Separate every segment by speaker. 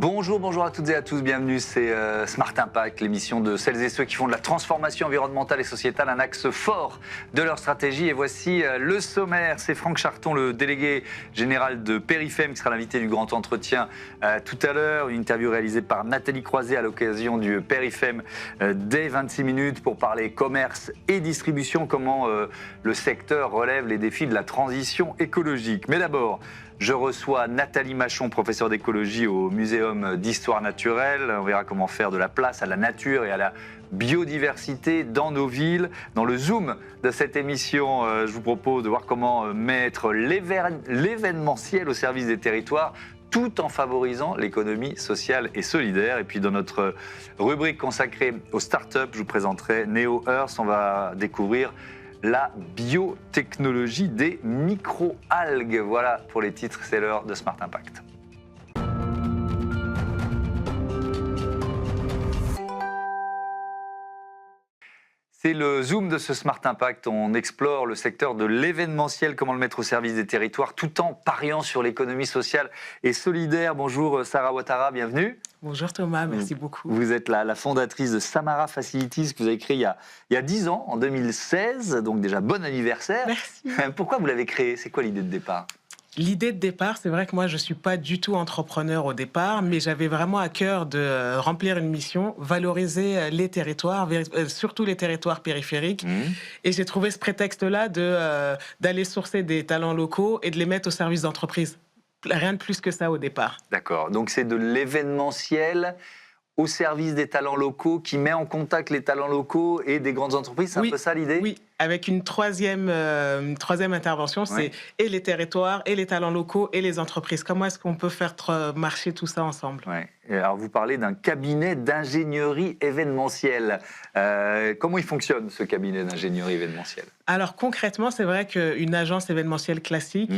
Speaker 1: Bonjour, bonjour à toutes et à tous, bienvenue, c'est Smart Impact, l'émission de celles et ceux qui font de la transformation environnementale et sociétale un axe fort de leur stratégie. Et voici le sommaire, c'est Franck Charton, le délégué général de Perifem, qui sera l'invité du grand entretien tout à l'heure. Une interview réalisée par Nathalie Croiset à l'occasion du Perifem dès 26 minutes pour parler commerce et distribution, comment le secteur relève les défis de la transition écologique. Mais d'abord, je reçois Nathalie Machon, professeure d'écologie au Muséum d'Histoire Naturelle. On verra comment faire de la place à la nature et à la biodiversité dans nos villes. Dans le Zoom de cette émission, je vous propose de voir comment mettre l'événementiel au service des territoires tout en favorisant l'économie sociale et solidaire. Et puis dans notre rubrique consacrée aux startups, je vous présenterai Neo Earth. On va découvrir la biotechnologie des micro-algues. Voilà pour les titres, c'est l'heure de Smart Impact. C'est le Zoom de ce Smart Impact. On explore le secteur de l'événementiel, comment le mettre au service des territoires, tout en pariant sur l'économie sociale et solidaire. Bonjour Sarah Ouattara, bienvenue.
Speaker 2: Bonjour Thomas, merci beaucoup.
Speaker 1: Vous êtes la fondatrice de Samara Facilities que vous avez créé il y a 10 ans, en 2016, donc déjà bon anniversaire.
Speaker 2: Merci.
Speaker 1: Pourquoi vous l'avez créé? C'est quoi l'idée de départ?
Speaker 2: L'idée de départ, c'est vrai que moi, je ne suis pas du tout entrepreneur au départ, mais j'avais vraiment à cœur de remplir une mission, valoriser les territoires, surtout les territoires périphériques. Et j'ai trouvé ce prétexte-là d'aller sourcer des talents locaux et de les mettre au service d'entreprises. Rien de plus que ça au départ.
Speaker 1: D'accord, donc c'est de l'événementiel au service des talents locaux, qui met en contact les talents locaux et des grandes entreprises, c'est un peu ça l'idée?
Speaker 2: Oui, avec une troisième intervention, c'est et les territoires, et les talents locaux, et les entreprises. Comment est-ce qu'on peut faire marcher tout ça ensemble?
Speaker 1: Alors vous parlez d'un cabinet d'ingénierie événementielle. Comment il fonctionne ce cabinet d'ingénierie événementielle?
Speaker 2: Alors concrètement, c'est vrai qu'une agence événementielle classique,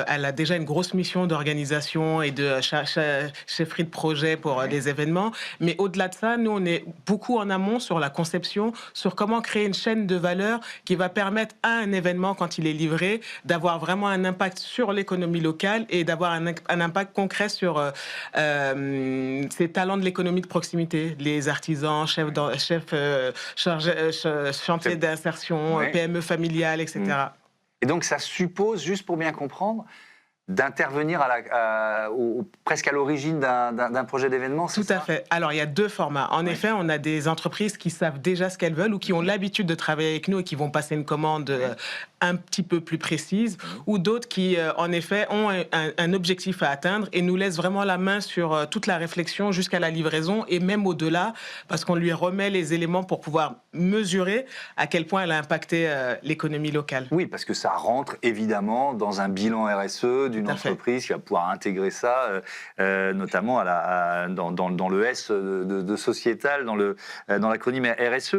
Speaker 2: elle a déjà une grosse mission d'organisation et de chefferie de projet pour des événements. Mais au-delà de ça, nous, on est beaucoup en amont sur la conception, sur comment créer une chaîne de valeur qui va permettre à un événement, quand il est livré, d'avoir vraiment un impact sur l'économie locale et d'avoir un impact concret sur ces talents de l'économie de proximité, les artisans, chantiers d'insertion, PME familiales, etc.
Speaker 1: Et donc ça suppose, juste pour bien comprendre, d'intervenir presque à l'origine d'un projet d'événement, c'est ça?
Speaker 2: Tout à fait. Alors, il y a deux formats. En effet, on a des entreprises qui savent déjà ce qu'elles veulent ou qui ont l'habitude de travailler avec nous et qui vont passer une commande un petit peu plus précise, ou d'autres qui, en effet, ont un objectif à atteindre et nous laissent vraiment la main sur toute la réflexion jusqu'à la livraison et même au-delà, parce qu'on lui remet les éléments pour pouvoir mesurer à quel point elle a impacté l'économie locale.
Speaker 1: Oui, parce que ça rentre évidemment dans un bilan RSE d'une entreprise qui va pouvoir intégrer ça, notamment dans le S de sociétal, dans l'acronyme RSE.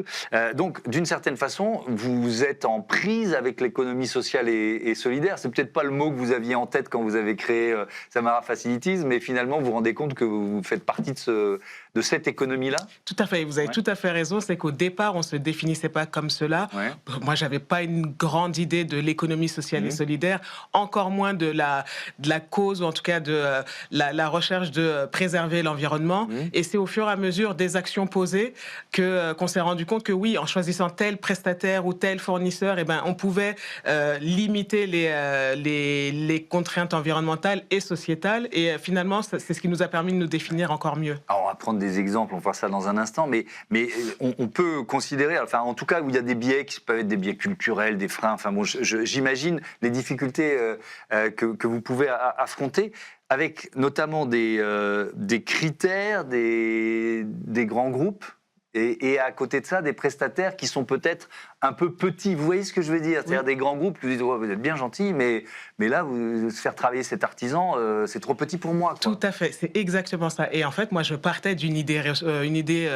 Speaker 1: Donc, d'une certaine façon, vous êtes en prise avec l'économie sociale et solidaire. C'est peut-être pas le mot que vous aviez en tête quand vous avez créé Samara Facilities, mais finalement, vous vous rendez compte que vous faites partie de cette économie-là?
Speaker 2: Tout à fait, vous avez tout à fait raison, c'est qu'au départ, on ne se définissait pas comme cela. Moi, je n'avais pas une grande idée de l'économie sociale et solidaire, encore moins de la cause, ou en tout cas de la recherche de préserver l'environnement. Et c'est au fur et à mesure des actions posées qu'on s'est rendu compte que oui, en choisissant tel prestataire ou tel fournisseur, on pouvait limiter les contraintes environnementales et sociétales. Et finalement, c'est ce qui nous a permis de nous définir encore mieux.
Speaker 1: Alors, on va prendre des exemples, on va voir ça dans un instant, mais on peut considérer, enfin en tout cas où il y a des biais qui peuvent être des biais culturels, des freins, enfin bon, j'imagine les difficultés que vous pouvez affronter, avec notamment des critères, des grands groupes, et à côté de ça, des prestataires qui sont peut-être un peu petits. Vous voyez ce que je veux dire? C'est-à-dire des grands groupes qui vous disent vous êtes bien gentil, mais là, vous faire travailler cet artisan, c'est trop petit pour moi, quoi.
Speaker 2: Tout à fait, c'est exactement ça. Et en fait, moi, je partais d'une idée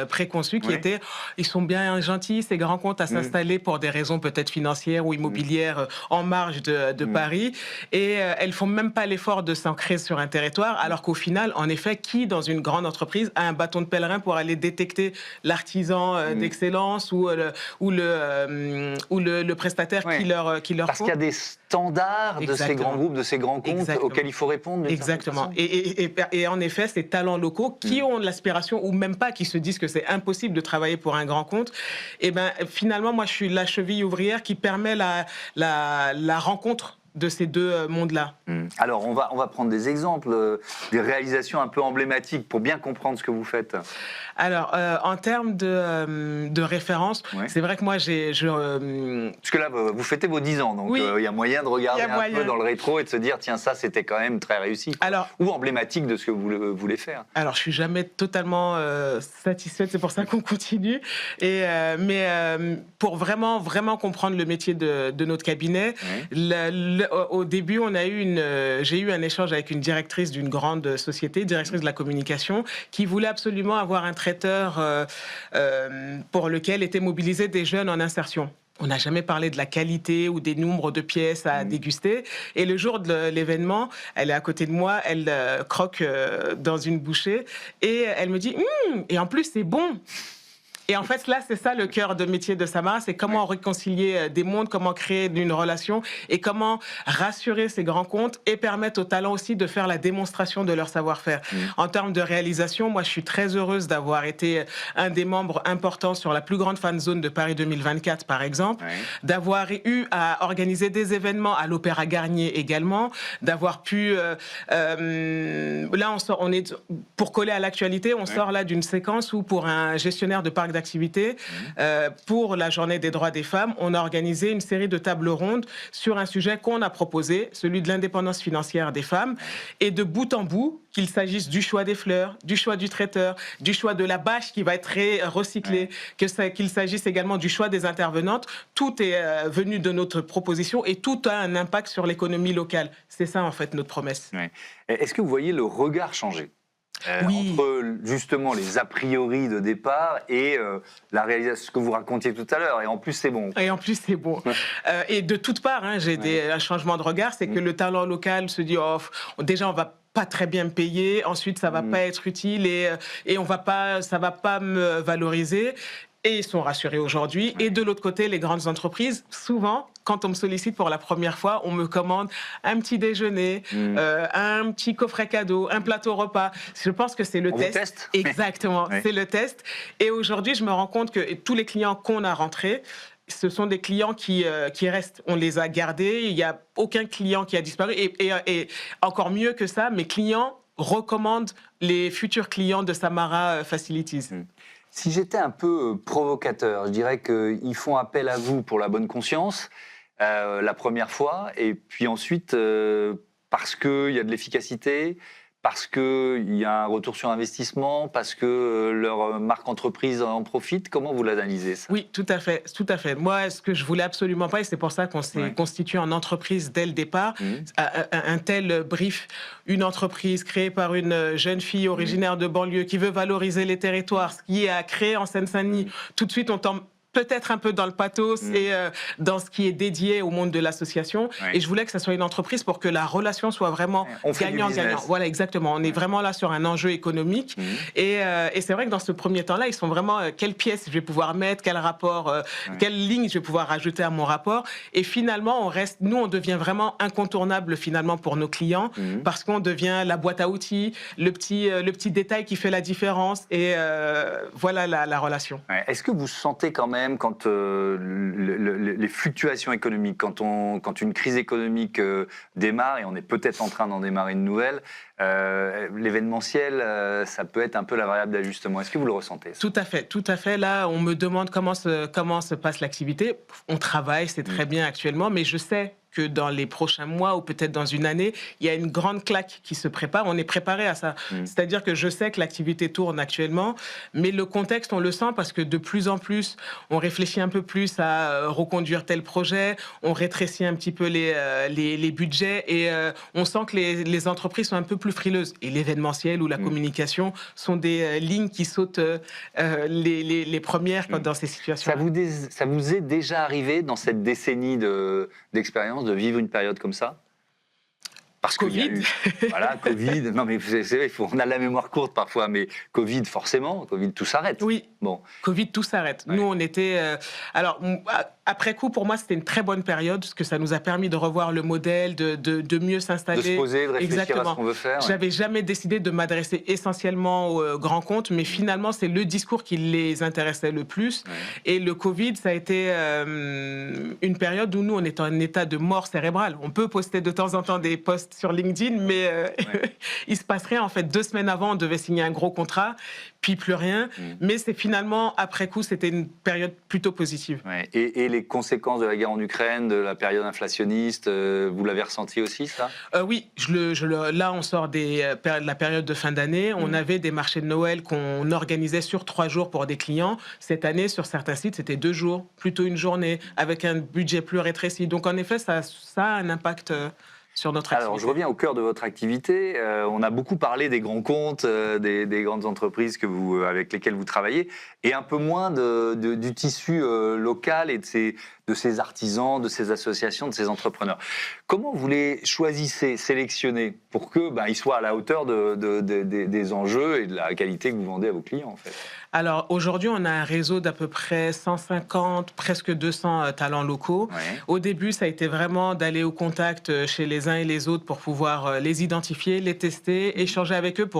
Speaker 2: préconçue qui était ils sont bien gentils, ces grands comptes, à s'installer pour des raisons peut-être financières ou immobilières en marge de Paris. Et elles font même pas l'effort de s'ancrer sur un territoire, alors qu'au final, en effet, qui dans une grande entreprise a un bâton de pèlerin pour aller détecter l'artisan d'excellence ou le le prestataire qui leur
Speaker 1: Parce
Speaker 2: faut.
Speaker 1: qu'il y a des standards de ces grands groupes, de ces grands comptes auxquels il faut répondre.
Speaker 2: Exactement. Et en effet, ces talents locaux qui ont l'aspiration, ou même pas, qui se disent que c'est impossible de travailler pour un grand compte, et ben finalement, moi, je suis la cheville ouvrière qui permet la rencontre de ces deux mondes-là.
Speaker 1: Alors, on va prendre des exemples, des réalisations un peu emblématiques pour bien comprendre ce que vous faites.
Speaker 2: Alors, en termes de référence, c'est vrai que moi,
Speaker 1: parce que là, vous fêtez vos 10 ans, donc il y a moyen de regarder un peu dans le rétro et de se dire, tiens, ça, c'était quand même très réussi. Ou emblématique de ce que vous voulez faire.
Speaker 2: Alors, je suis jamais totalement satisfaite, c'est pour ça qu'on continue. Mais pour vraiment comprendre le métier de notre cabinet, au début, j'ai eu un échange avec une directrice d'une grande société, directrice de la communication, qui voulait absolument avoir un traiteur pour lequel étaient mobilisés des jeunes en insertion. On n'a jamais parlé de la qualité ou des nombres de pièces à déguster. Et le jour de l'événement, elle est à côté de moi, elle croque dans une bouchée et elle me dit « et en plus, c'est bon !» Et en fait, là, c'est ça le cœur de métier de Samara, c'est comment réconcilier des mondes, comment créer une relation et comment rassurer ces grands comptes et permettre aux talents aussi de faire la démonstration de leur savoir-faire. En termes de réalisation, moi, je suis très heureuse d'avoir été un des membres importants sur la plus grande fan zone de Paris 2024, par exemple, d'avoir eu à organiser des événements à l'Opéra Garnier également, d'avoir pu... là, on est pour coller à l'actualité, on sort là d'une séquence où pour un gestionnaire de parc d'activité, pour la journée des droits des femmes, on a organisé une série de tables rondes sur un sujet qu'on a proposé, celui de l'indépendance financière des femmes, et de bout en bout, qu'il s'agisse du choix des fleurs, du choix du traiteur, du choix de la bâche qui va être recyclée, qu'il s'agisse également du choix des intervenantes, tout est venu de notre proposition et tout a un impact sur l'économie locale. C'est ça, en fait, notre promesse.
Speaker 1: Est-ce que vous voyez le regard changer entre justement les a priori de départ et la réalisation, ce que vous racontiez tout à l'heure, et en plus c'est bon.
Speaker 2: Et en plus c'est bon. Et de toutes parts, j'ai un changement de regard, c'est que le talent local se dit déjà on va pas très bien me payer, ensuite ça va pas être utile et ça va pas me valoriser. Et ils sont rassurés aujourd'hui. Et de l'autre côté, les grandes entreprises, souvent, quand on me sollicite pour la première fois, on me commande un petit déjeuner, un petit coffret cadeau, un plateau repas. Je pense que c'est le test. Exactement, c'est le test. Et aujourd'hui, je me rends compte que tous les clients qu'on a rentrés, ce sont des clients qui restent. On les a gardés. Il n'y a aucun client qui a disparu. Et encore mieux que ça, mes clients recommandent les futurs clients de Samara Facilities.
Speaker 1: Si j'étais un peu provocateur, je dirais qu'ils font appel à vous pour la bonne conscience, la première fois, et puis ensuite, parce qu'il y a de l'efficacité, parce qu'il y a un retour sur investissement, parce que leur marque entreprise en profite. Comment vous l'analysez, ça ?
Speaker 2: Oui, tout à fait, tout à fait. Moi, ce que je voulais absolument pas, et c'est pour ça qu'on s'est constitué en entreprise dès le départ, un tel brief, une entreprise créée par une jeune fille originaire de banlieue qui veut valoriser les territoires, ce qui est à créer en Seine-Saint-Denis. Tout de suite, on tombe peut-être un peu dans le pathos et dans ce qui est dédié au monde de l'association. Et je voulais que ça soit une entreprise pour que la relation soit vraiment gagnant-gagnant. Voilà, exactement. On est vraiment là sur un enjeu économique. Et c'est vrai que dans ce premier temps-là, ils sont vraiment quelle pièce je vais pouvoir mettre, quel rapport, quelle ligne je vais pouvoir rajouter à mon rapport. Et finalement, on devient vraiment incontournable finalement pour nos clients parce qu'on devient la boîte à outils, le petit détail qui fait la différence. Et voilà la relation.
Speaker 1: Est-ce que vous sentez quand même quand les fluctuations économiques, quand une crise économique démarre, et on est peut-être en train d'en démarrer une nouvelle, l'événementiel, ça peut être un peu la variable d'ajustement. Est-ce que vous le ressentez, ça ?
Speaker 2: Tout à fait. Là, on me demande comment se passe l'activité. On travaille, c'est très bien actuellement, mais je sais que dans les prochains mois ou peut-être dans une année, il y a une grande claque qui se prépare. On est préparé à ça. C'est-à-dire que je sais que l'activité tourne actuellement, mais le contexte, on le sent parce que de plus en plus, on réfléchit un peu plus à reconduire tel projet, on rétrécit un petit peu les budgets et on sent que les entreprises sont un peu plus frileuses. Et l'événementiel ou la communication sont des lignes qui sautent les premières dans ces situations.
Speaker 1: Ça vous est déjà arrivé dans cette décennie d'expérience de vivre une période comme ça ? Parce qu'il y a eu, Covid. Non, mais on a la mémoire courte parfois, mais Covid, forcément, Covid, tout s'arrête.
Speaker 2: Oui.
Speaker 1: Bon.
Speaker 2: Covid, tout s'arrête.
Speaker 1: Ouais.
Speaker 2: Nous, on était... alors, après coup, pour moi, c'était une très bonne période, parce que ça nous a permis de revoir le modèle, de mieux s'installer.
Speaker 1: De se poser, de réfléchir
Speaker 2: Exactement.
Speaker 1: à ce qu'on veut faire.
Speaker 2: J'avais jamais décidé de m'adresser essentiellement aux grands comptes, mais finalement, c'est le discours qui les intéressait le plus.
Speaker 1: Ouais.
Speaker 2: Et le Covid, ça a été une période où nous, on est en état de mort cérébrale. On peut poster de temps en temps des posts sur LinkedIn, mais il se passe rien. En fait, 2 semaines avant, on devait signer un gros contrat, puis plus rien. Mais c'est finalement, après coup, c'était une période plutôt positive.
Speaker 1: Ouais. Et les conséquences de la guerre en Ukraine, de la période inflationniste, vous l'avez ressenti aussi, ça?
Speaker 2: Oui, là, on sort de la période de fin d'année. On avait des marchés de Noël qu'on organisait sur 3 jours pour des clients. Cette année, sur certains sites, c'était 2 jours, plutôt une journée, avec un budget plus rétréci. Donc, en effet, ça a un impact sur notre activité.
Speaker 1: Alors, je reviens au cœur de votre activité. On a beaucoup parlé des grands comptes, des grandes entreprises avec lesquelles vous travaillez, et un peu moins du tissu local et de ces artisans, de ces associations, de ces entrepreneurs. Comment vous les choisissez, sélectionnez, pour qu'ils soient à la hauteur des enjeux et de la qualité que vous vendez à vos clients, en fait?
Speaker 2: Alors, aujourd'hui, on a un réseau d'à peu près 150, presque 200 talents locaux.
Speaker 1: Ouais.
Speaker 2: Au début, ça a été vraiment d'aller au contact chez les uns et les autres pour pouvoir les identifier, les tester, échanger avec eux.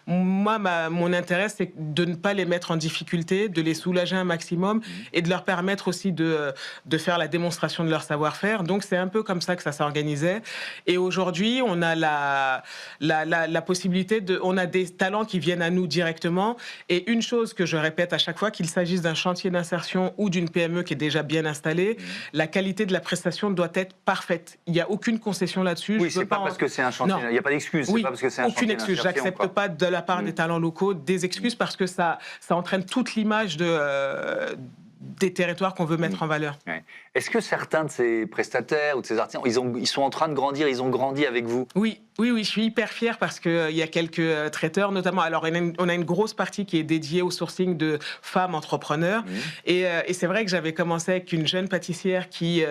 Speaker 2: Moi, mon intérêt, c'est de ne pas les mettre en difficulté, de les soulager un maximum et de leur permettre aussi de faire la démonstration de leur savoir-faire. Donc, c'est un peu comme ça que ça s'organisait. Et aujourd'hui, on a la possibilité on a des talents qui viennent à nous directement. Et une chose que je répète à chaque fois, qu'il s'agisse d'un chantier d'insertion ou d'une PME qui est déjà bien installée, la qualité de la prestation doit être parfaite. Il n'y a aucune concession là-dessus.
Speaker 1: Oui, c'est pas parce que c'est un chantier. Il n'y a pas d'excuse.
Speaker 2: Oui,
Speaker 1: c'est pas parce que c'est un
Speaker 2: aucune
Speaker 1: chantier
Speaker 2: excuse.
Speaker 1: d'insertion,
Speaker 2: J'accepte
Speaker 1: quoi.
Speaker 2: pas de la part des talents locaux des excuses parce que ça entraîne toute l'image des territoires qu'on veut mettre en valeur.
Speaker 1: Ouais. Est-ce que certains de ces prestataires ou de ces artisans, ils sont en train de grandir, ils ont grandi avec vous?
Speaker 2: Oui, je suis hyper fier parce qu'il y a quelques traiteurs, notamment. Alors, on a une grosse partie qui est dédiée au sourcing de femmes entrepreneurs. Et c'est vrai que j'avais commencé avec une jeune pâtissière qui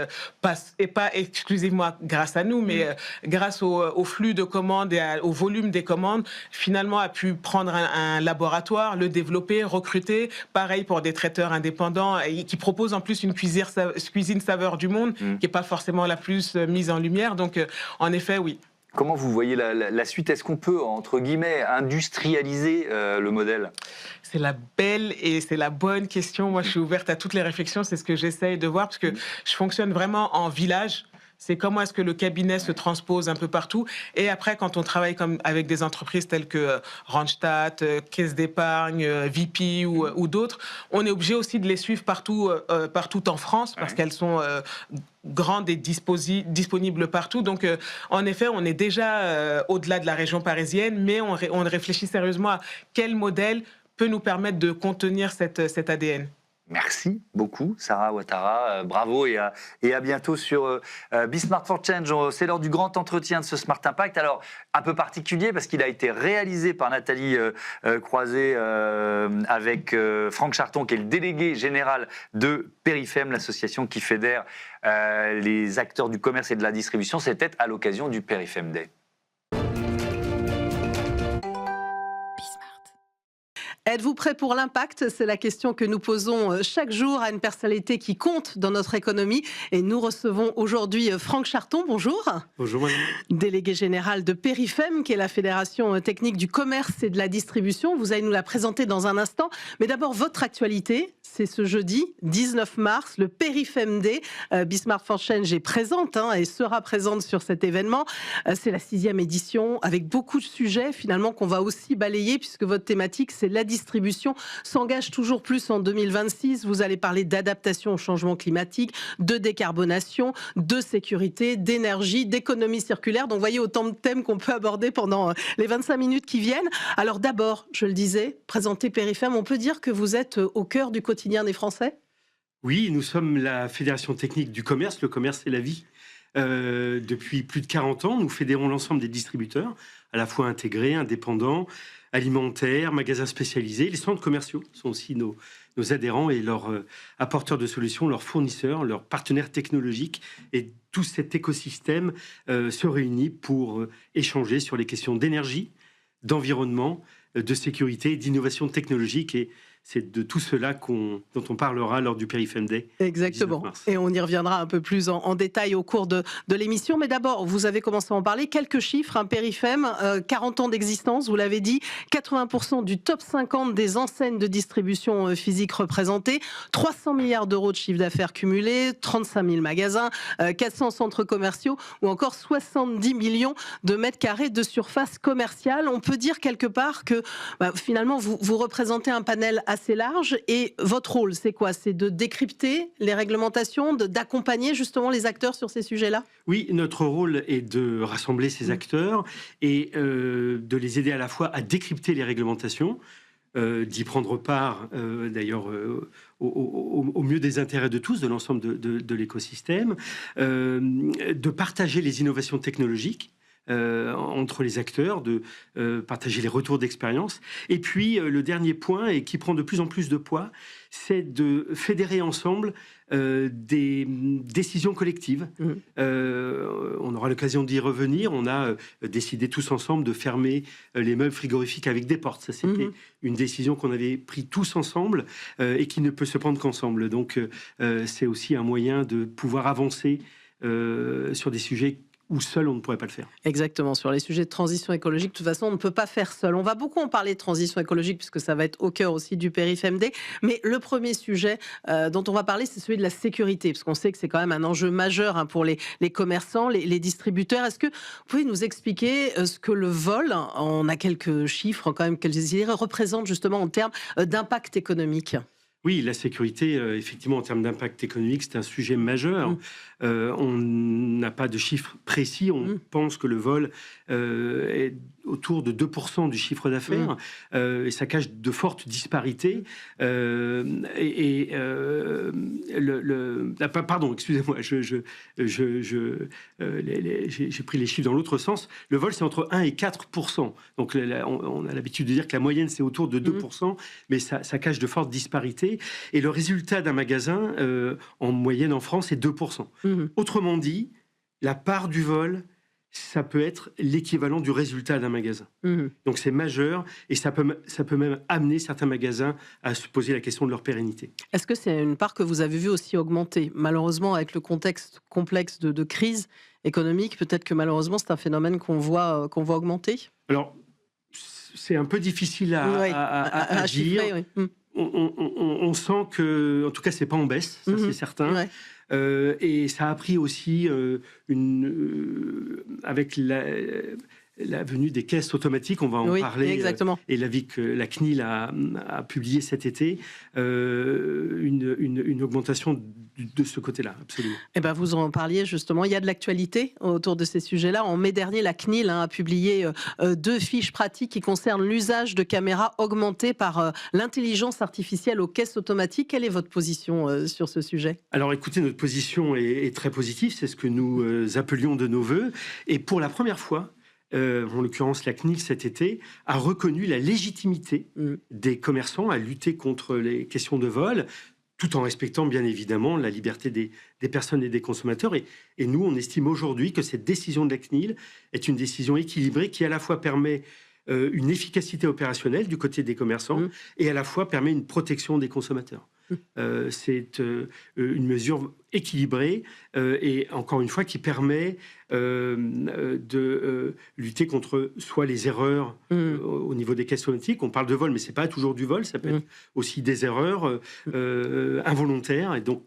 Speaker 2: passe, et pas exclusivement grâce à nous, mais grâce au flux de commandes et au volume des commandes, finalement a pu prendre un laboratoire, le développer, recruter. Pareil pour des traiteurs indépendants qui proposent en plus une cuisine saveur du monde, qui n'est pas forcément la plus mise en lumière. Donc, en effet, oui.
Speaker 1: Comment vous voyez la suite? Est-ce qu'on peut, entre guillemets, industrialiser le modèle?
Speaker 2: C'est la belle et c'est la bonne question. Moi, je suis ouverte à toutes les réflexions. C'est ce que j'essaye de voir parce que je fonctionne vraiment en village. C'est comment est-ce que le cabinet se transpose un peu partout. Et après, quand on travaille avec des entreprises telles que Randstad, Caisse d'épargne, VP ou d'autres, on est obligé aussi de les suivre partout en France parce qu'elles sont grandes et disponibles partout. Donc, en effet, on est déjà au-delà de la région parisienne, mais on réfléchit sérieusement à quel modèle peut nous permettre de contenir cet ADN.
Speaker 1: Merci beaucoup, Sarah Ouattara. Bravo et à bientôt sur Be Smart for Change. C'est l'heure du grand entretien de ce Smart Impact. Alors, un peu particulier parce qu'il a été réalisé par Nathalie Croiset avec Franck Charton, qui est le délégué général de Perifem, l'association qui fédère les acteurs du commerce et de la distribution. C'était à l'occasion du Perifem Day.
Speaker 3: Êtes-vous prêt pour l'impact? C'est la question que nous posons chaque jour à une personnalité qui compte dans notre économie. Et nous recevons aujourd'hui Franck Charton. Bonjour.
Speaker 4: Bonjour, madame.
Speaker 3: Délégué général de Perifem, qui est la Fédération technique du commerce et de la distribution. Vous allez nous la présenter dans un instant. Mais d'abord, votre actualité, c'est ce jeudi 19 mars, le Perifem Day. Be Smart for Change est présente et sera présente sur cet événement. C'est la 6e édition avec beaucoup de sujets finalement qu'on va aussi balayer puisque votre thématique, c'est la distribution s'engage toujours plus en 2026. Vous allez parler d'adaptation au changement climatique, de décarbonation, de sécurité, d'énergie, d'économie circulaire. Donc, vous voyez autant de thèmes qu'on peut aborder pendant les 25 minutes qui viennent. Alors d'abord, je le disais, présenter Perifem, on peut dire que vous êtes au cœur du quotidien des Français?
Speaker 4: Oui, nous sommes la Fédération technique du commerce. Le commerce, c'est la vie. Depuis plus de 40 ans, nous fédérons l'ensemble des distributeurs, à la fois intégrés, indépendants, alimentaires, magasins spécialisés. Les centres commerciaux sont aussi nos adhérents et leurs apporteurs de solutions, leurs fournisseurs, leurs partenaires technologiques. Et tout cet écosystème se réunit pour échanger sur les questions d'énergie, d'environnement, de sécurité, d'innovation technologique. Et c'est de tout cela dont on parlera lors du Périfem Day.
Speaker 3: Exactement. Et on y reviendra un peu plus en détail au cours de l'émission. Mais d'abord, vous avez commencé à en parler. Quelques chiffres. Périfem, 40 ans d'existence, vous l'avez dit. 80% du top 50 des enseignes de distribution physique représentées. 300 milliards d'euros de chiffre d'affaires cumulé. 35 000 magasins. 400 centres commerciaux. Ou encore 70 millions de mètres carrés de surface commerciale. On peut dire quelque part que finalement, vous représentez un panel assez large, et votre rôle, c'est quoi? C'est de décrypter les réglementations, d'accompagner justement les acteurs sur ces sujets-là?
Speaker 4: Oui, notre rôle est de rassembler ces acteurs et de les aider à la fois à décrypter les réglementations, d'y prendre part d'ailleurs au mieux des intérêts de tous, de l'ensemble de l'écosystème, de partager les innovations technologiques entre les acteurs, de partager les retours d'expérience. Et puis, le dernier point, et qui prend de plus en plus de poids, c'est de fédérer ensemble des décisions collectives. On aura l'occasion d'y revenir. On a décidé tous ensemble de fermer les meubles frigorifiques avec des portes. Ça, c'était une décision qu'on avait prise tous ensemble et qui ne peut se prendre qu'ensemble. Donc, c'est aussi un moyen de pouvoir avancer sur des sujets où seul on ne pourrait pas le faire.
Speaker 3: Exactement, sur les sujets de transition écologique, de toute façon on ne peut pas faire seul. On va beaucoup en parler de transition écologique puisque ça va être au cœur aussi du Périfem Day, mais le premier sujet dont on va parler, c'est celui de la sécurité, parce qu'on sait que c'est quand même un enjeu majeur pour les commerçants, les distributeurs. Est-ce que vous pouvez nous expliquer ce que le vol, on a quelques chiffres quand même, quelques idées, représente justement en termes d'impact économique?
Speaker 4: Oui, la sécurité, effectivement, en termes d'impact économique, c'est un sujet majeur. On n'a pas de chiffres précis. On pense que le vol est autour de 2% du chiffre d'affaires et ça cache de fortes disparités. Pardon, excusez-moi, j'ai pris les chiffres dans l'autre sens. Le vol, c'est entre 1 et 4%. Donc, on a l'habitude de dire que la moyenne, c'est autour de 2%, mais ça cache de fortes disparités. Et le résultat d'un magasin, en moyenne en France, est 2%. Autrement dit, la part du vol, ça peut être l'équivalent du résultat d'un magasin. Donc c'est majeur et ça peut même amener certains magasins à se poser la question de leur pérennité.
Speaker 3: Est-ce que c'est une part que vous avez vu aussi augmenter? Malheureusement, avec le contexte complexe de crise économique, peut-être que malheureusement c'est un phénomène qu'on voit augmenter?
Speaker 4: Alors, c'est un peu difficile à dire.
Speaker 3: Chiffrer, oui.
Speaker 4: On sent que, en tout cas, c'est pas en baisse, ça c'est certain.
Speaker 3: Ouais.
Speaker 4: Et ça a pris aussi avec la venue des caisses automatiques, on va en parler.
Speaker 3: Exactement.
Speaker 4: Et l'avis que la CNIL a publié cet été, une augmentation de ce côté-là, absolument.
Speaker 3: Eh ben, vous en parliez justement, il y a de l'actualité autour de ces sujets-là. En mai dernier, la CNIL a publié 2 fiches pratiques qui concernent l'usage de caméras augmentées par l'intelligence artificielle aux caisses automatiques. Quelle est votre position sur ce sujet?
Speaker 4: Alors écoutez, notre position est très positive, c'est ce que nous appelions de nos voeux. Et pour la première fois, en l'occurrence la CNIL cet été, a reconnu la légitimité des commerçants à lutter contre les questions de vol, tout en respectant bien évidemment la liberté des personnes et des consommateurs. Et nous, on estime aujourd'hui que cette décision de la CNIL est une décision équilibrée qui à la fois permet une efficacité opérationnelle du côté des commerçants et à la fois permet une protection des consommateurs. C'est une mesure équilibrée et encore une fois qui permet de lutter contre soit les erreurs au niveau des caisses automatiques. On parle de vol, mais c'est pas toujours du vol, ça peut être aussi des erreurs involontaires. Et donc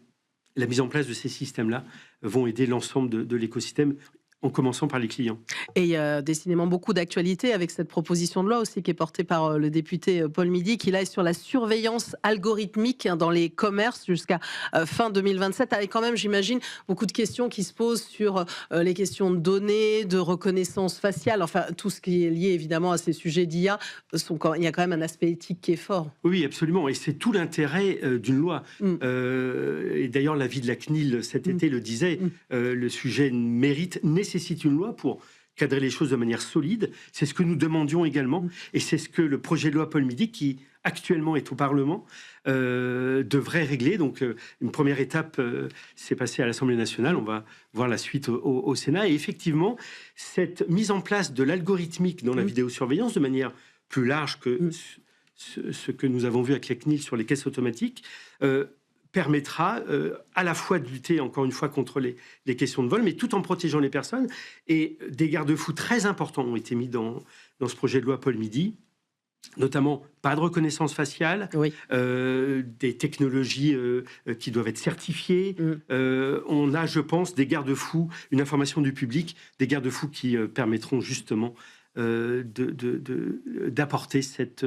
Speaker 4: la mise en place de ces systèmes-là vont aider l'ensemble de l'écosystème, en commençant par les clients.
Speaker 3: Et il y a décidément beaucoup d'actualités avec cette proposition de loi aussi qui est portée par le député Paul Midi, qui là est sur la surveillance algorithmique dans les commerces jusqu'à fin 2027, avec quand même, j'imagine, beaucoup de questions qui se posent sur les questions de données, de reconnaissance faciale, enfin tout ce qui est lié évidemment à ces sujets d'IA. Il y a quand même un aspect éthique qui est fort.
Speaker 4: Oui, absolument, et c'est tout l'intérêt d'une loi. Et d'ailleurs, l'avis de la CNIL cet été le disait, le sujet nécessite une loi pour cadrer les choses de manière solide. C'est ce que nous demandions également, et c'est ce que le projet de loi Paul Midi, qui actuellement est au Parlement, devrait régler. Donc, une première étape s'est passée à l'Assemblée nationale. On va voir la suite au Sénat. Et effectivement, cette mise en place de l'algorithmique dans la vidéosurveillance, de manière plus large que ce que nous avons vu avec la CNIL sur les caisses automatiques, permettra à la fois de lutter, encore une fois, contre les questions de vol, mais tout en protégeant les personnes. Et des garde-fous très importants ont été mis dans ce projet de loi Paul Midi, notamment pas de reconnaissance faciale,
Speaker 3: Oui.
Speaker 4: des technologies qui doivent être certifiées. On a, je pense, des garde-fous, une information du public, des garde-fous qui permettront justement d'apporter cette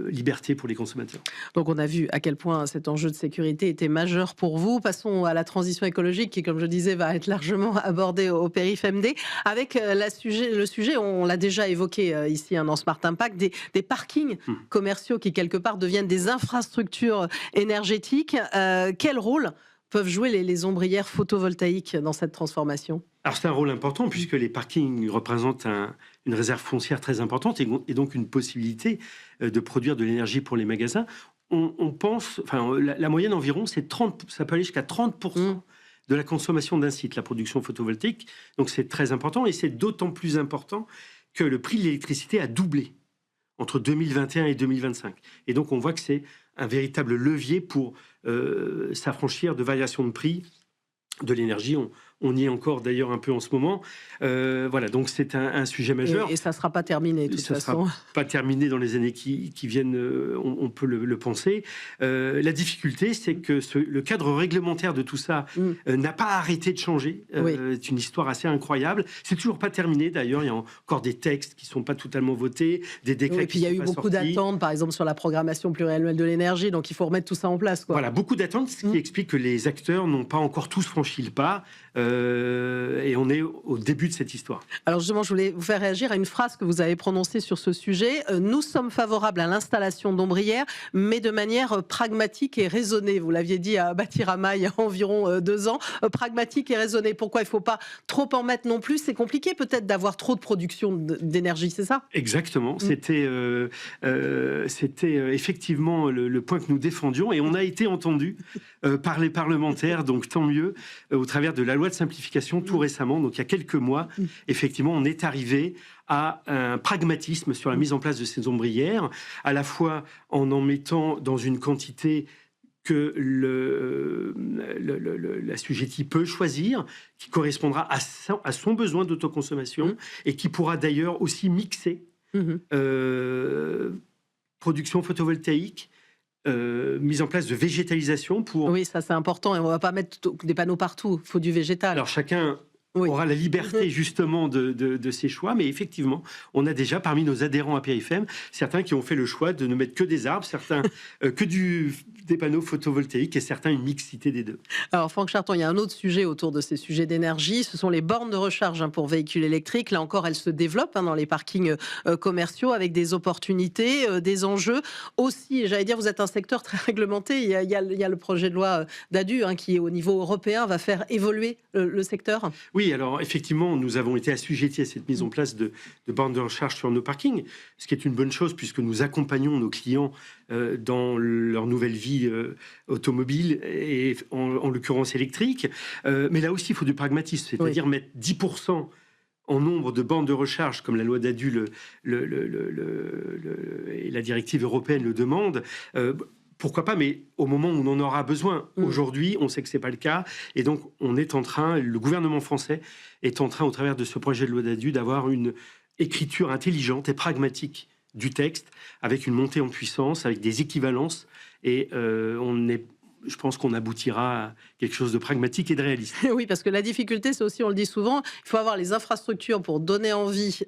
Speaker 4: liberté pour les consommateurs.
Speaker 3: Donc on a vu à quel point cet enjeu de sécurité était majeur pour vous. Passons à la transition écologique qui, comme je disais, va être largement abordée au Périph MD. Avec le sujet, on l'a déjà évoqué ici dans Smart Impact, des parkings commerciaux qui quelque part deviennent des infrastructures énergétiques. Quel rôle peuvent jouer les ombrières photovoltaïques dans cette transformation ?
Speaker 4: Alors c'est un rôle important puisque les parkings représentent une réserve foncière très importante et donc une possibilité de produire de l'énergie pour les magasins. On pense, enfin la moyenne environ, c'est 30, ça peut aller jusqu'à 30% de la consommation d'un site, la production photovoltaïque. Donc c'est très important et c'est d'autant plus important que le prix de l'électricité a doublé entre 2021 et 2025. Et donc on voit que c'est un véritable levier pour s'affranchir de variations de prix de l'énergie. On y est encore d'ailleurs un peu en ce moment. Voilà, donc c'est un sujet majeur.
Speaker 3: Et ça ne sera pas terminé de toute façon.
Speaker 4: Ça ne sera pas terminé dans les années qui viennent, on peut le penser. La difficulté, c'est que le cadre réglementaire de tout ça n'a pas arrêté de changer. C'est une histoire assez incroyable. C'est toujours pas terminé d'ailleurs. Il y a encore des textes qui ne sont pas totalement votés, des décrets
Speaker 3: et puis il y a eu beaucoup d'attentes, par exemple sur la programmation pluriannuelle de l'énergie. Donc il faut remettre tout ça en place, quoi.
Speaker 4: Voilà, beaucoup d'attentes, ce qui explique que les acteurs n'ont pas encore tous franchi le pas. Et on est au début de cette histoire.
Speaker 3: Alors justement, je voulais vous faire réagir à une phrase que vous avez prononcée sur ce sujet. Nous sommes favorables à l'installation d'ombrières, mais de manière pragmatique et raisonnée. Vous l'aviez dit à Bâtir-Ama il y a environ 2 ans. Pragmatique et raisonnée. Pourquoi il ne faut pas trop en mettre non plus? C'est compliqué peut-être d'avoir trop de production d'énergie, c'est ça?
Speaker 4: Exactement. C'était effectivement le point que nous défendions et on a été entendus par les parlementaires, donc tant mieux, au travers de la loi de simplification tout récemment, donc il y a quelques mois, effectivement, on est arrivé à un pragmatisme sur la mise en place de ces ombrières, à la fois en mettant dans une quantité que l'assujetti peut choisir, qui correspondra à son besoin d'autoconsommation et qui pourra d'ailleurs aussi mixer production photovoltaïque, mise en place de végétalisation pour...
Speaker 3: Oui, ça c'est important et on ne va pas mettre des panneaux partout, il faut du végétal.
Speaker 4: Alors chacun aura la liberté justement de ses choix, mais effectivement, on a déjà parmi nos adhérents à Périphem certains qui ont fait le choix de ne mettre que des arbres, certains que des panneaux photovoltaïques et certains une mixité des deux.
Speaker 3: Alors Franck Charton, il y a un autre sujet autour de ces sujets d'énergie, ce sont les bornes de recharge pour véhicules électriques. Là encore, elles se développent dans les parkings commerciaux avec des opportunités, des enjeux aussi. J'allais dire, vous êtes un secteur très réglementé. Il y a le projet de loi d'ADU qui, au niveau européen, va faire évoluer le secteur.
Speaker 4: Oui, alors effectivement, nous avons été assujettis à cette mise en place de bornes de recharge sur nos parkings, ce qui est une bonne chose puisque nous accompagnons nos clients dans leur nouvelle vie automobile et en l'occurrence électrique. Mais là aussi, il faut du pragmatisme, c'est-à-dire mettre 10% en nombre de bornes de recharge, comme la loi d'ADU et la directive européenne le demandent. Pourquoi pas, mais au moment où on en aura besoin. Aujourd'hui, on sait que c'est pas le cas. Et donc, le gouvernement français est en train, au travers de ce projet de loi d'ADU, d'avoir une écriture intelligente et pragmatique du texte, avec une montée en puissance, avec des équivalences. Et je pense qu'on aboutira à quelque chose de pragmatique et de réaliste.
Speaker 3: Oui, parce que la difficulté, c'est aussi, on le dit souvent, il faut avoir les infrastructures pour donner envie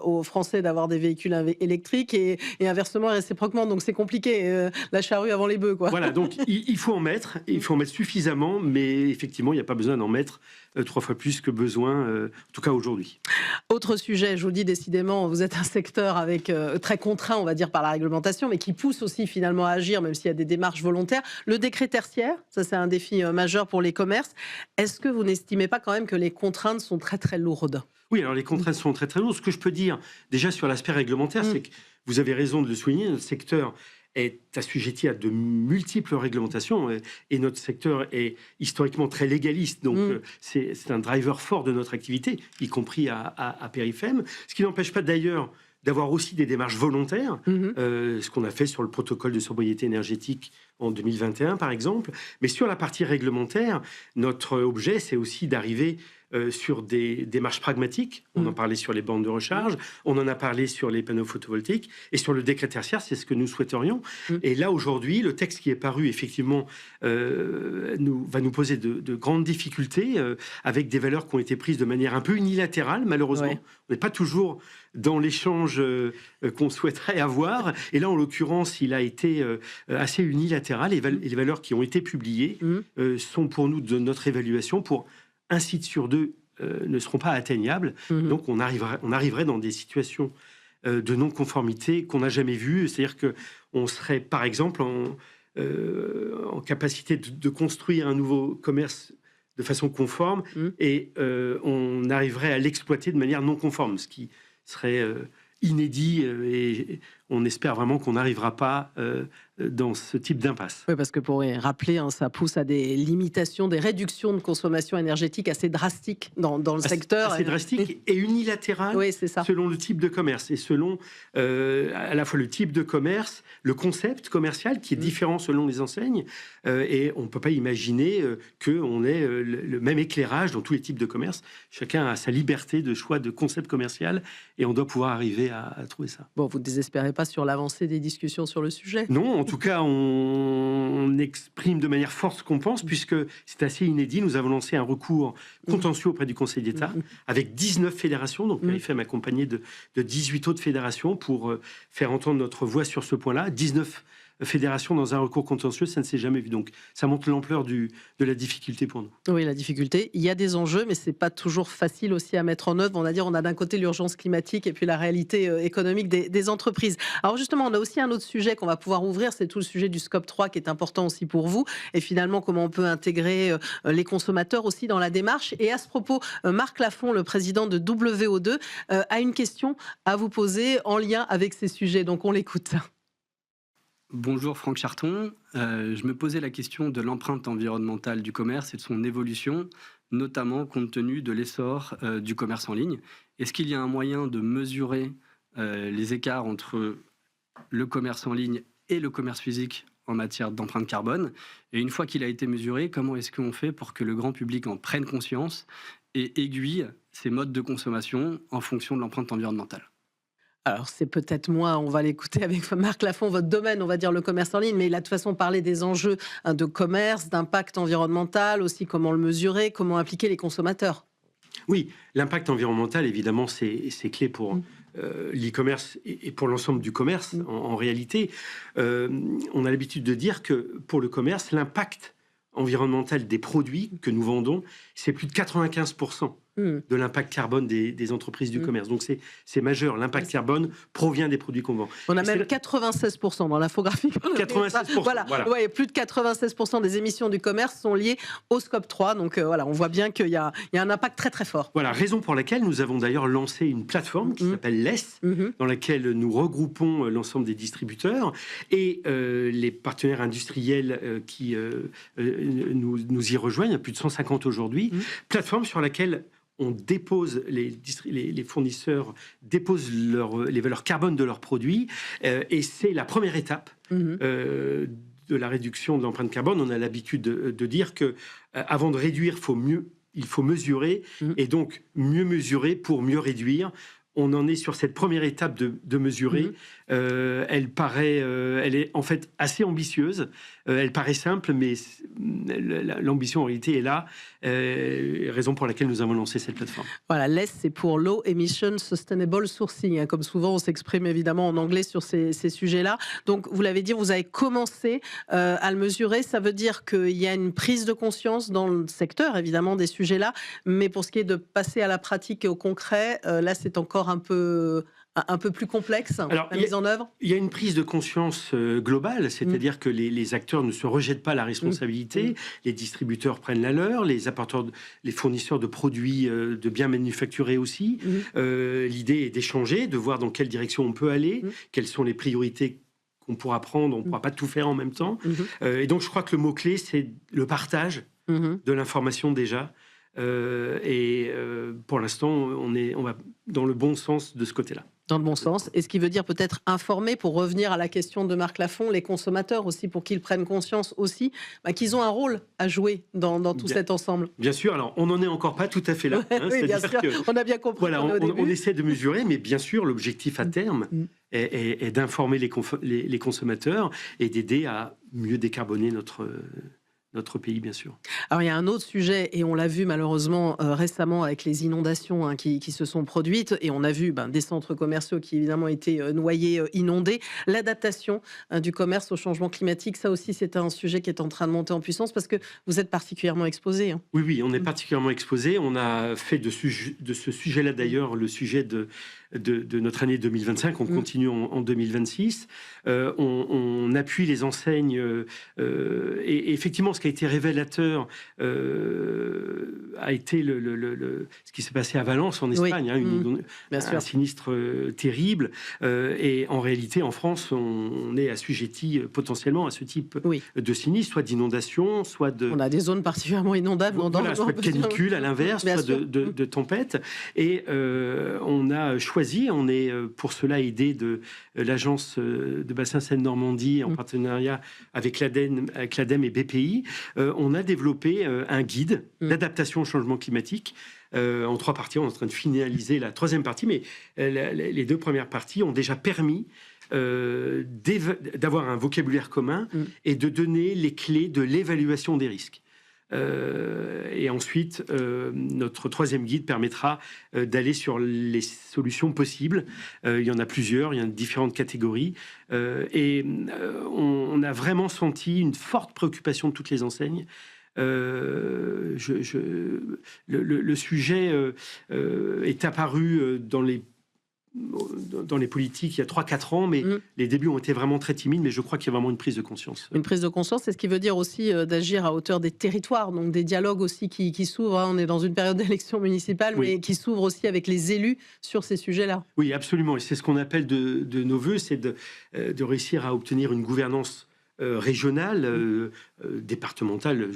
Speaker 3: aux Français d'avoir des véhicules électriques et inversement, réciproquement. Donc c'est compliqué, la charrue avant les bœufs, quoi.
Speaker 4: Voilà, donc il faut en mettre suffisamment, mais effectivement, il n'y a pas besoin d'en mettre 3 fois plus que besoin, en tout cas aujourd'hui.
Speaker 3: Autre sujet, je vous le dis décidément, vous êtes un secteur avec très contraint, on va dire, par la réglementation, mais qui pousse aussi finalement à agir, même s'il y a des démarches volontaires. Le décret tertiaire, ça c'est un défi majeur pour les commerces. Est-ce que vous n'estimez pas quand même que les contraintes sont très très lourdes?
Speaker 4: Oui, alors les contraintes sont très très lourdes. Ce que je peux dire déjà sur l'aspect réglementaire, c'est que vous avez raison de le souligner, notre secteur est assujetti à de multiples réglementations et notre secteur est historiquement très légaliste. Donc, c'est un driver fort de notre activité, y compris à Périphem. Ce qui n'empêche pas d'ailleurs d'avoir aussi des démarches volontaires, ce qu'on a fait sur le protocole de sobriété énergétique en 2021, par exemple. Mais sur la partie réglementaire, notre objet, c'est aussi d'arriver sur des démarches pragmatiques. On en parlait sur les bornes de recharge, on en a parlé sur les panneaux photovoltaïques, et sur le décret tertiaire, c'est ce que nous souhaiterions. Et là, aujourd'hui, le texte qui est paru, effectivement, va nous poser de grandes difficultés, avec des valeurs qui ont été prises de manière un peu unilatérale, malheureusement.
Speaker 3: Ouais.
Speaker 4: On n'est pas toujours dans l'échange qu'on souhaiterait avoir. Et là, en l'occurrence, il a été assez unilatéral. Et les valeurs qui ont été publiées sont pour nous de notre évaluation pour 1 site sur 2 ne seront pas atteignables. Donc, on arriverait dans des situations de non-conformité qu'on n'a jamais vues. C'est-à-dire qu'on serait, par exemple, en capacité de construire un nouveau commerce de façon conforme et on arriverait à l'exploiter de manière non conforme, ce qui serait inédit et on espère vraiment qu'on n'arrivera pas dans ce type d'impasse.
Speaker 3: Oui, parce que pour rappeler, ça pousse à des limitations, des réductions de consommation énergétique assez drastiques dans le secteur.
Speaker 4: Assez drastiques et unilatérales selon le type de commerce et selon à la fois le type de commerce, le concept commercial qui est différent selon les enseignes et on ne peut pas imaginer qu'on ait le même éclairage dans tous les types de commerce. Chacun a sa liberté de choix de concept commercial et on doit pouvoir arriver à trouver ça.
Speaker 3: Bon, vous ne désespérez pas sur l'avancée des discussions sur le sujet?
Speaker 4: Non, en tout cas, on exprime de manière forte ce qu'on pense, puisque c'est assez inédit. Nous avons lancé un recours contentieux auprès du Conseil d'État, avec 19 fédérations, donc PERIFEM accompagné de 18 autres fédérations, pour faire entendre notre voix sur ce point-là. 19 fédérations dans un recours contentieux, ça ne s'est jamais vu. Donc, ça montre l'ampleur de la difficulté pour nous.
Speaker 3: Oui, la difficulté. Il y a des enjeux, mais c'est pas toujours facile aussi à mettre en œuvre. On a d'un côté l'urgence climatique et puis la réalité économique des entreprises. Alors justement, on a aussi un autre sujet qu'on va pouvoir ouvrir, c'est tout le sujet du Scope 3 qui est important aussi pour vous. Et finalement, comment on peut intégrer les consommateurs aussi dans la démarche. Et à ce propos, Marc Lafont, le président de WO2, a une question à vous poser en lien avec ces sujets. Donc on l'écoute.
Speaker 5: Bonjour Franck Charton, je me posais la question de l'empreinte environnementale du commerce et de son évolution, notamment compte tenu de l'essor du commerce en ligne. Est-ce qu'il y a un moyen de mesurer les écarts entre le commerce en ligne et le commerce physique en matière d'empreinte carbone? Et une fois qu'il a été mesuré, comment est-ce qu'on fait pour que le grand public en prenne conscience et aiguille ses modes de consommation en fonction de l'empreinte environnementale?
Speaker 3: Alors, c'est peut-être moi, on va l'écouter avec Marc Lafont, votre domaine, on va dire le commerce en ligne, mais il a de toute façon parlé des enjeux de commerce, d'impact environnemental, aussi comment le mesurer, comment impliquer les consommateurs.
Speaker 4: Oui, l'impact environnemental, évidemment, c'est clé pour l'e-commerce et pour l'ensemble du commerce. En réalité, on a l'habitude de dire que pour le commerce, l'impact environnemental des produits que nous vendons, c'est plus de 95%. De l'impact carbone des entreprises du commerce. Donc c'est majeur. L'impact carbone provient des produits qu'on vend.
Speaker 3: On a même 96% dans l'infographie.
Speaker 4: 96%.
Speaker 3: Voilà. Ouais, plus de 96% des émissions du commerce sont liées au Scope 3. Donc voilà, on voit bien qu'il y a un impact très très fort.
Speaker 4: Voilà, raison pour laquelle nous avons d'ailleurs lancé une plateforme qui s'appelle LESS, dans laquelle nous regroupons l'ensemble des distributeurs et les partenaires industriels qui nous y rejoignent. Il y a plus de 150 aujourd'hui. Plateforme sur laquelle on dépose, les fournisseurs déposent les valeurs carbone de leurs produits et c'est la première étape de la réduction de l'empreinte carbone. On a l'habitude de dire que avant de réduire, il faut mesurer et donc mieux mesurer pour mieux réduire. On en est sur cette première étape de mesurer. Elle est en fait assez ambitieuse. Elle paraît simple, mais l'ambition en réalité est là. Raison pour laquelle nous avons lancé cette plateforme.
Speaker 3: Voilà, LESS, c'est pour Low Emission Sustainable Sourcing. Comme souvent, on s'exprime évidemment en anglais sur ces sujets-là. Donc, vous l'avez dit, vous avez commencé à le mesurer. Ça veut dire qu'il y a une prise de conscience dans le secteur, évidemment, des sujets-là. Mais pour ce qui est de passer à la pratique et au concret, là, c'est encore un peu plus complexe, la mise en œuvre? Il
Speaker 4: y a une prise de conscience globale, c'est-à-dire que les acteurs ne se rejettent pas la responsabilité, les distributeurs prennent la leur, les fournisseurs de produits de biens manufacturés aussi. L'idée est d'échanger, de voir dans quelle direction on peut aller, quelles sont les priorités qu'on pourra prendre, on ne pourra pas tout faire en même temps. Et donc je crois que le mot-clé, c'est le partage de l'information déjà. Pour l'instant, on va dans le bon sens de ce côté-là.
Speaker 3: Dans le bon sens. Et ce qui veut dire peut-être informer, pour revenir à la question de Marc Laffont, les consommateurs aussi, pour qu'ils prennent conscience aussi qu'ils ont un rôle à jouer dans tout cet ensemble.
Speaker 4: Bien sûr, alors on n'en est encore pas tout à fait là.
Speaker 3: Oui, bien sûr, on a bien compris.
Speaker 4: Voilà, on essaie de mesurer, mais bien sûr, l'objectif à terme est d'informer les consommateurs et d'aider à mieux décarboner notre pays, bien sûr.
Speaker 3: Alors, il y a un autre sujet, et on l'a vu malheureusement récemment avec les inondations qui se sont produites, et on a vu des centres commerciaux qui évidemment étaient noyés, inondés. L'adaptation du commerce au changement climatique, ça aussi, c'est un sujet qui est en train de monter en puissance parce que vous êtes particulièrement exposé.
Speaker 4: Oui, on est particulièrement exposé. On a fait de ce sujet-là d'ailleurs le sujet de notre année 2025. On continue en 2026. On appuie les enseignes et effectivement, ce qui a été révélateur a été ce qui s'est passé à Valence en Espagne, un sinistre terrible. Et en réalité, en France, on est assujetti potentiellement à ce type de sinistre, soit d'inondation, soit de...
Speaker 3: On a des zones particulièrement inondables.
Speaker 4: Soit de canicule à l'inverse, soit de tempête. Et on a choisi, on est pour cela aidé de l'agence de bassin Seine-Normandie en partenariat avec l'ADEME et BPI. On a développé un guide d'adaptation au changement climatique en 3 parties. On est en train de finaliser la 3e partie, mais les 2 premières parties ont déjà permis d'avoir un vocabulaire commun et de donner les clés de l'évaluation des risques. Et ensuite, notre 3e guide permettra d'aller sur les solutions possibles. Il y en a plusieurs, il y a différentes catégories. Et on a vraiment senti une forte préoccupation de toutes les enseignes. Le sujet est apparu dans les politiques il y a 3-4 ans, mais les débuts ont été vraiment très timides, mais je crois qu'il y a vraiment une prise de conscience.
Speaker 3: Une prise de conscience, c'est ce qui veut dire aussi d'agir à hauteur des territoires, donc des dialogues aussi qui s'ouvrent. On est dans une période d'élection municipale, mais qui s'ouvrent aussi avec les élus sur ces sujets-là.
Speaker 4: Oui, absolument. Et c'est ce qu'on appelle de nos voeux, c'est de réussir à obtenir une gouvernance régionale, départementale.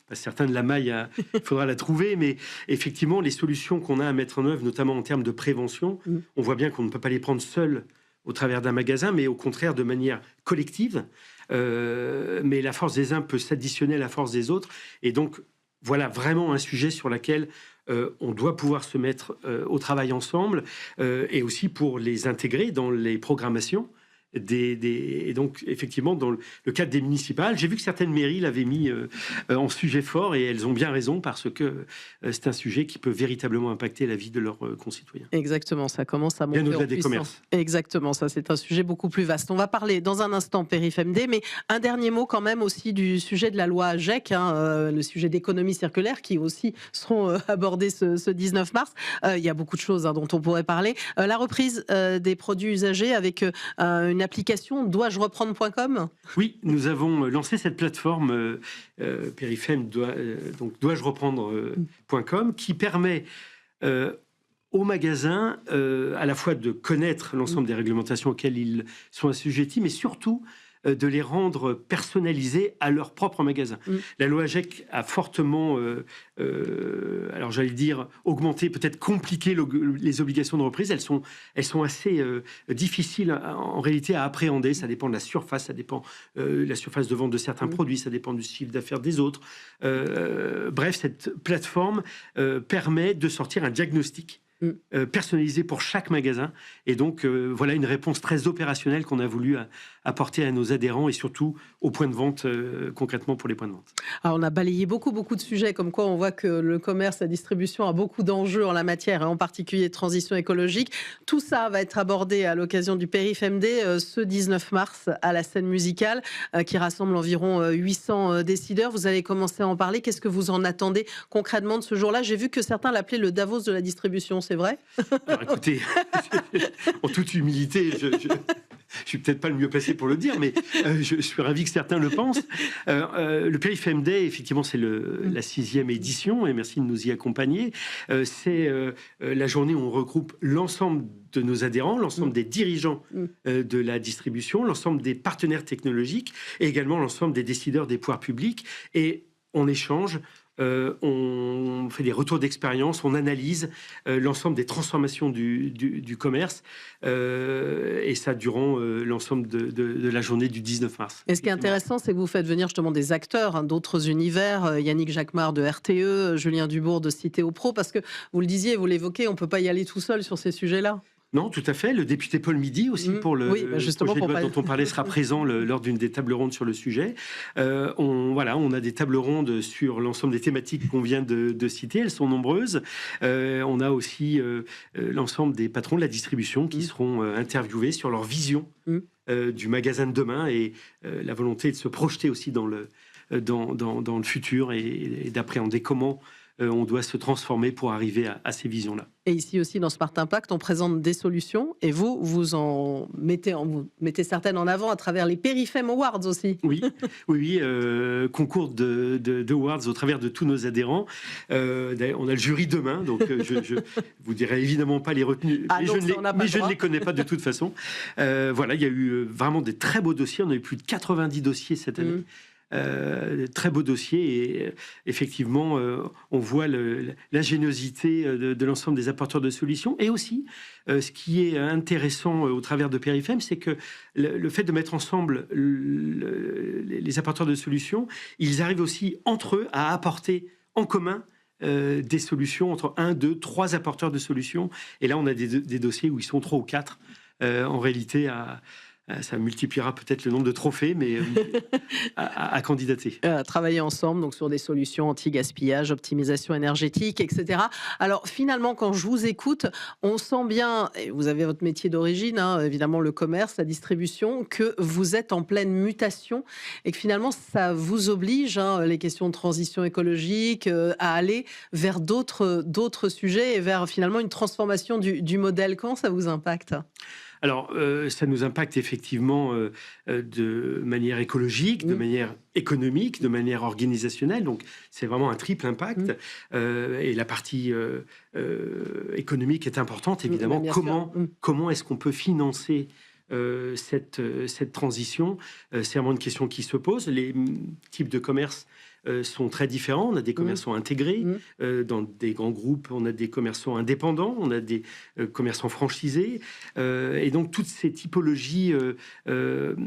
Speaker 4: Pas certain de la maille, il faudra la trouver, mais effectivement, les solutions qu'on a à mettre en œuvre, notamment en termes de prévention, on voit bien qu'on ne peut pas les prendre seuls au travers d'un magasin, mais au contraire de manière collective. Mais la force des uns peut s'additionner à la force des autres. Et donc, voilà vraiment un sujet sur lequel on doit pouvoir se mettre au travail ensemble, et aussi pour les intégrer dans les programmations. Et donc, effectivement, dans le cadre des municipales, j'ai vu que certaines mairies l'avaient mis en sujet fort, et elles ont bien raison, parce que c'est un sujet qui peut véritablement impacter la vie de leurs concitoyens.
Speaker 3: Exactement, ça commence à monter
Speaker 4: bien au-delà
Speaker 3: en
Speaker 4: des
Speaker 3: puissance.
Speaker 4: Commerces.
Speaker 3: Exactement, ça c'est un sujet beaucoup plus vaste. On va parler dans un instant PERIFMD, mais un dernier mot quand même aussi du sujet de la loi AGEC, le sujet d'économie circulaire, qui aussi seront abordés ce 19 mars. Il y a beaucoup de choses dont on pourrait parler. La reprise des produits usagés avec une application dois-je reprendre.com.
Speaker 4: Oui, nous avons lancé cette plateforme PERIFEM, donc dois-je reprendre.com, qui permet aux magasins à la fois de connaître l'ensemble des réglementations auxquelles ils sont assujettis, mais surtout de les rendre personnalisés à leur propre magasin. La loi AGEC a fortement, alors j'allais dire, augmenté, peut-être compliqué les obligations de reprise. Elles sont assez difficiles en réalité à appréhender. Ça dépend de la surface, ça dépend de la surface de vente de certains produits, ça dépend du chiffre d'affaires des autres. Bref, cette plateforme permet de sortir un diagnostic personnalisé pour chaque magasin, et donc voilà une réponse très opérationnelle qu'on a voulu apporter à nos adhérents, et surtout aux points de vente, concrètement pour les points de vente.
Speaker 3: Alors on a balayé beaucoup de sujets, comme quoi on voit que le commerce, la distribution a beaucoup d'enjeux en la matière, en particulier de transition écologique. Tout ça va être abordé à l'occasion du PERIFMD ce 19 mars à la scène musicale qui rassemble environ 800 décideurs. Vous allez commencer à en parler. Qu'est-ce que vous en attendez concrètement de ce jour-là? J'ai vu que certains l'appelaient le Davos de la distribution, c'est vrai?
Speaker 4: Alors écoutez, en toute humilité, je suis peut-être pas le mieux placé pour le dire, mais je suis ravi que certains le pensent. Le PERIFMD, effectivement, c'est la 6e édition, et merci de nous y accompagner. C'est la journée où on regroupe l'ensemble de nos adhérents, l'ensemble des dirigeants de la distribution, l'ensemble des partenaires technologiques, et également l'ensemble des décideurs des pouvoirs publics. Et on échange, on fait des retours d'expérience, on analyse l'ensemble des transformations du commerce, et ça durant l'ensemble de la journée du 19 mars.
Speaker 3: Et ce qui est intéressant, c'est que vous faites venir justement des acteurs d'autres univers, Yannick Jacquemart de RTE, Julien Dubourg de Citeo Pro, parce que vous le disiez, vous l'évoquez, on ne peut pas y aller tout seul sur ces sujets-là.
Speaker 4: Non, tout à fait. Le député Paul Midi aussi pour le projet de loi dont on parlait sera présent lors d'une des tables rondes sur le sujet. On a des tables rondes sur l'ensemble des thématiques qu'on vient de citer. Elles sont nombreuses. On a aussi l'ensemble des patrons de la distribution qui seront interviewés sur leur vision du magasin de demain et la volonté de se projeter aussi dans le futur et d'appréhender comment on doit se transformer pour arriver à ces visions-là.
Speaker 3: Et ici aussi, dans Smart Impact, on présente des solutions et vous mettez certaines en avant à travers les Perifem Awards aussi.
Speaker 4: Oui, concours de awards au travers de tous nos adhérents. On a le jury demain, donc je vous dirai évidemment pas les retenues, mais je ne les connais pas de toute façon. Il y a eu vraiment des très beaux dossiers. On a eu plus de 90 dossiers cette année. Très beau dossier et effectivement on voit l'ingéniosité de l'ensemble des apporteurs de solutions et aussi ce qui est intéressant au travers de Perifem, c'est que le fait de mettre ensemble les apporteurs de solutions, ils arrivent aussi entre eux à apporter en commun des solutions entre 1, 2, 3 apporteurs de solutions et là on a des dossiers où ils sont 3 ou 4 en réalité ça multipliera peut-être le nombre de trophées, mais à candidater.
Speaker 3: Travailler ensemble donc sur des solutions anti-gaspillage, optimisation énergétique, etc. Alors finalement, quand je vous écoute, on sent bien, et vous avez votre métier d'origine, évidemment le commerce, la distribution, que vous êtes en pleine mutation et que finalement ça vous oblige, les questions de transition écologique, à aller vers d'autres sujets et vers finalement une transformation du modèle. Comment ça vous impacte ?
Speaker 4: Alors, ça nous impacte effectivement de manière écologique, de manière économique, de manière organisationnelle. Donc, c'est vraiment un triple impact. Et la partie économique est importante, évidemment. Comment est-ce qu'on peut financer cette transition ? C'est vraiment une question qui se pose. Les types de commerce sont très différents. On a des commerçants intégrés dans des grands groupes, on a des commerçants indépendants, on a des commerçants franchisés. Et donc, toutes ces typologies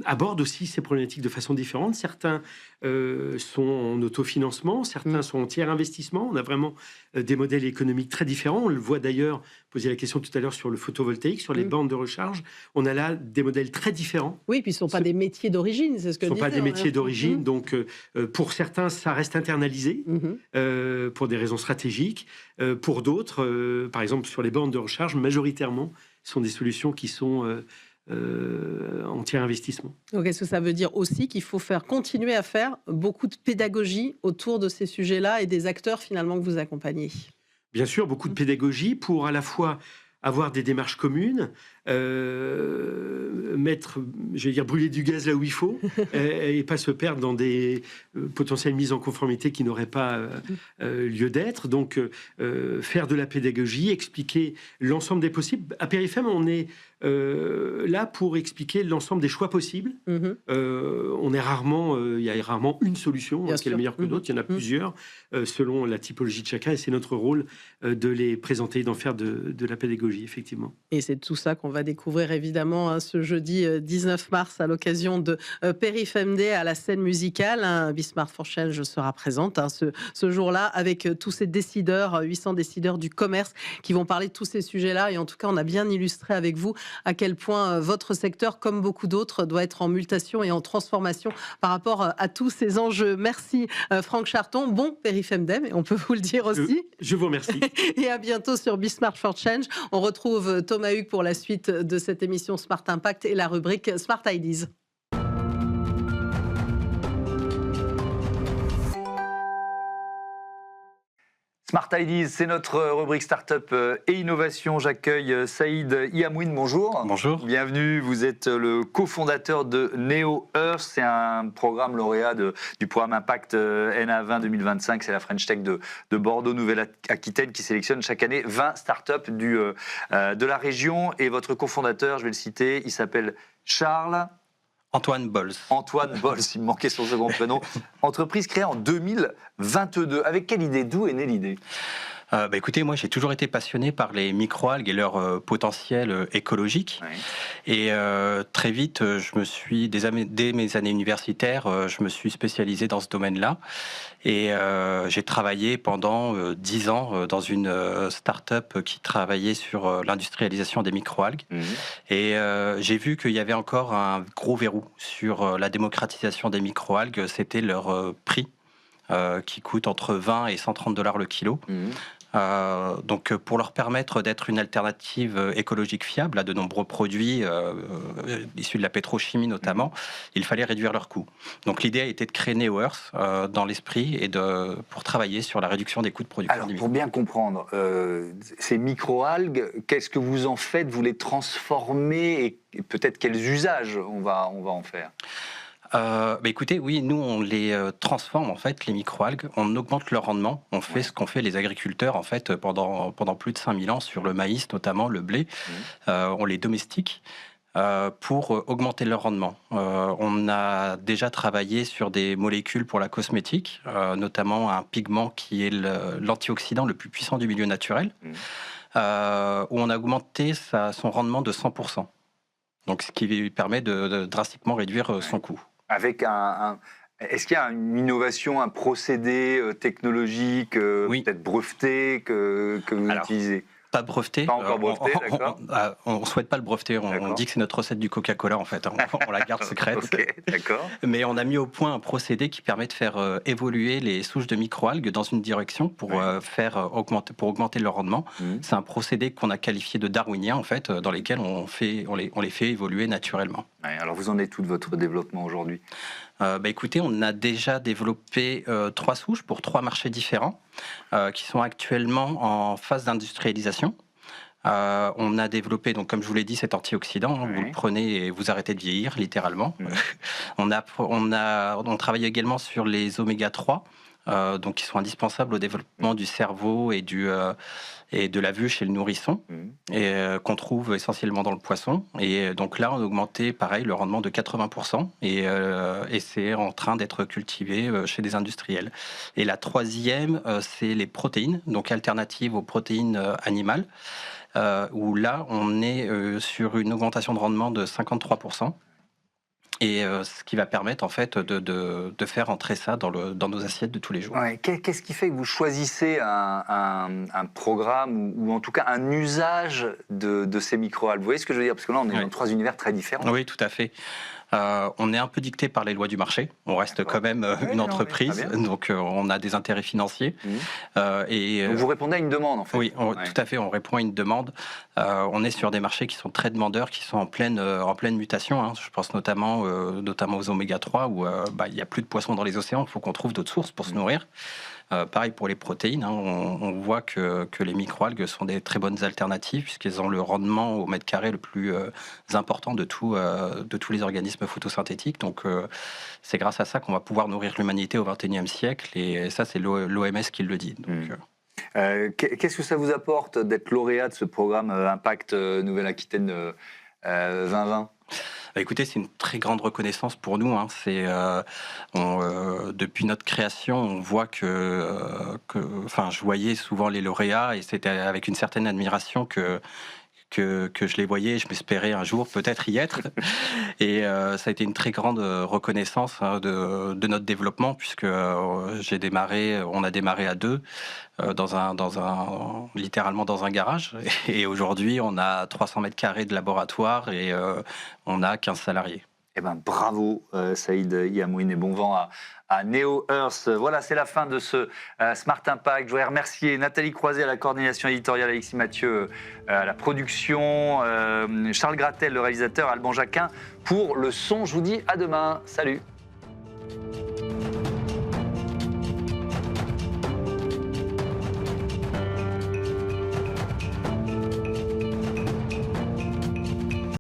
Speaker 4: abordent aussi ces problématiques de façon différente. Certains sont en autofinancement, certains sont en tiers investissement. On a vraiment des modèles économiques très différents. On le voit d'ailleurs, poser la question tout à l'heure sur le photovoltaïque, sur les bandes de recharge. On a là des modèles très différents.
Speaker 3: Oui, puis ce ne sont pas des métiers d'origine, c'est ce que je disais.
Speaker 4: Ce ne sont pas des métiers d'origine, donc pour certains, ça reste internalisé pour des raisons stratégiques. Pour d'autres, par exemple sur les bornes de recharge, majoritairement, sont des solutions qui sont en tiers investissement.
Speaker 3: Donc est-ce que ça veut dire aussi qu'il faut continuer à faire beaucoup de pédagogie autour de ces sujets-là et des acteurs finalement que vous accompagnez ?
Speaker 4: Bien sûr, beaucoup de pédagogie pour à la fois avoir des démarches communes, brûler du gaz là où il faut et pas se perdre dans des potentielles mises en conformité qui n'auraient pas lieu d'être. Donc, faire de la pédagogie, expliquer l'ensemble des possibles. À Perifem, on est là pour expliquer l'ensemble des choix possibles. On est rarement, il y a rarement une solution qui est la meilleure que d'autres. Il y en a plusieurs selon la typologie de chacun et c'est notre rôle de les présenter, d'en faire de la pédagogie, effectivement.
Speaker 3: Et c'est tout ça qu'on va découvrir évidemment ce jeudi 19 mars à l'occasion de Perifem Day à la scène musicale. Bismarck Forchage sera présente ce jour-là avec tous ces décideurs, 800 décideurs du commerce qui vont parler de tous ces sujets-là. Et en tout cas, on a bien illustré avec vous à quel point votre secteur, comme beaucoup d'autres, doit être en mutation et en transformation par rapport à tous ces enjeux. Merci Franck Charton. Bon Perifem Day, on peut vous le dire aussi.
Speaker 4: Je vous remercie.
Speaker 3: Et à bientôt sur Bismarck for Change. On retrouve Thomas Hugues pour la suite de cette émission Smart Impact et la rubrique Smart Ideas.
Speaker 1: Smart Ideas, c'est notre rubrique Startup et Innovation. J'accueille Saïd Iamouine, bonjour.
Speaker 6: Bonjour.
Speaker 1: Bienvenue, vous êtes le cofondateur de Neo Earth. C'est un programme lauréat du programme Impact NA20 2025. C'est la French Tech de Bordeaux, Nouvelle-Aquitaine qui sélectionne chaque année 20 startups de la région. Et votre cofondateur, je vais le citer, il s'appelle Charles
Speaker 6: Antoine Bols.
Speaker 1: Antoine Bols, il me manquait son second prénom. Entreprise créée en 2022. Avec quelle idée? D'où est née l'idée?
Speaker 6: Écoutez, moi j'ai toujours été passionné par les microalgues et leur potentiel écologique.
Speaker 1: Ouais.
Speaker 6: Et très vite, dès mes années universitaires, je me suis spécialisé dans ce domaine-là. Et j'ai travaillé pendant 10 ans dans une start-up qui travaillait sur l'industrialisation des microalgues. Et j'ai vu qu'il y avait encore un gros verrou sur la démocratisation des microalgues, c'était leur prix. Qui coûte entre 20 et 130 $ le kilo. Donc pour leur permettre d'être une alternative écologique fiable à de nombreux produits issus de la pétrochimie notamment, il fallait réduire leurs coûts. Donc l'idée a été de créer NeoEarth dans l'esprit et pour travailler sur la réduction des coûts de production.
Speaker 1: Alors pour bien comprendre, ces microalgues, qu'est-ce que vous en faites? Vous les transformez et peut-être quels usages on va en faire?
Speaker 6: Écoutez, oui, nous on les transforme en fait, les microalgues, on augmente leur rendement, on fait ce qu'ont fait les agriculteurs en fait pendant plus de 5000 ans sur le maïs notamment, le blé, on les domestique pour augmenter leur rendement. On a déjà travaillé sur des molécules pour la cosmétique, notamment un pigment qui est l'antioxydant le plus puissant du milieu naturel, où on a augmenté son rendement de 100%. Donc ce qui lui permet de drastiquement réduire son coût.
Speaker 1: Avec est-ce qu'il y a une innovation, un procédé technologique, peut-être breveté, que vous utilisez?
Speaker 6: Pas breveté.
Speaker 1: Pas encore breveté, d'accord.
Speaker 6: On ne souhaite pas le breveter. On dit que c'est notre recette du Coca-Cola, en fait. On la garde secrète.
Speaker 1: Ok, d'accord.
Speaker 6: Mais on a mis au point un procédé qui permet de faire évoluer les souches de microalgues dans une direction pour augmenter leur rendement. C'est un procédé qu'on a qualifié de darwinien, en fait, dans lesquels on les fait évoluer naturellement.
Speaker 1: Ouais, alors vous en êtes tout de votre développement aujourd'hui?
Speaker 6: Écoutez, on a déjà développé 3 souches pour 3 marchés différents qui sont actuellement en phase d'industrialisation. On a développé, donc, comme je vous l'ai dit, cet antioxydant. Vous le prenez et vous arrêtez de vieillir, littéralement. On travaille également sur les oméga 3, donc, qui sont indispensables au développement du cerveau et de la vue chez le nourrisson, et qu'on trouve essentiellement dans le poisson. Et donc là, on a augmenté, pareil, le rendement de 80%, et c'est en train d'être cultivé chez des industriels. Et la troisième, c'est les protéines, donc alternatives aux protéines animales, où là, on est sur une augmentation de rendement de 53%. Et ce qui va permettre en fait de faire entrer ça dans nos assiettes de tous les jours.
Speaker 1: Ouais. Qu'est-ce qui fait que vous choisissez un programme ou en tout cas un usage de ces microalgues? Vous voyez ce que je veux dire? Parce que là, on est dans 3 univers très différents.
Speaker 6: Oui, tout à fait. On est un peu dicté par les lois du marché. On reste quand même une entreprise, donc on a des intérêts financiers.
Speaker 1: Donc vous répondez à une demande, en fait.
Speaker 6: Oui, tout à fait. On répond à une demande. On est sur des marchés qui sont très demandeurs, qui sont en pleine mutation. Je pense notamment aux oméga 3, où il n'y a plus de poissons dans les océans. Il faut qu'on trouve d'autres sources pour se nourrir. Pareil pour les protéines, on voit que les microalgues sont des très bonnes alternatives puisqu'elles ont le rendement au mètre carré le plus important de tous les organismes photosynthétiques. Donc c'est grâce à ça qu'on va pouvoir nourrir l'humanité au XXIe siècle, et ça c'est l'OMS qui le dit. Donc,
Speaker 1: qu'est-ce que ça vous apporte d'être lauréat de ce programme Impact Nouvelle-Aquitaine 2020?
Speaker 6: Écoutez, c'est une très grande reconnaissance pour nous. Depuis notre création, on voit je voyais souvent les lauréats, et c'était avec une certaine admiration que je les voyais. Je m'espérais un jour peut-être y être. Et ça a été une très grande reconnaissance de notre développement, puisque on a démarré à 2 littéralement dans un garage. Et aujourd'hui, on a 300 mètres carrés de laboratoire et on a 15 salariés.
Speaker 1: Eh ben, bravo Saïd Yamouine, et bon vent à NeoEarth. Voilà, c'est la fin de ce Smart Impact. Je voudrais remercier Nathalie Croiset à la coordination éditoriale, Alexis Mathieu à la production, Charles Gratel, le réalisateur, Alban Jacquin pour le son. Je vous dis à demain. Salut.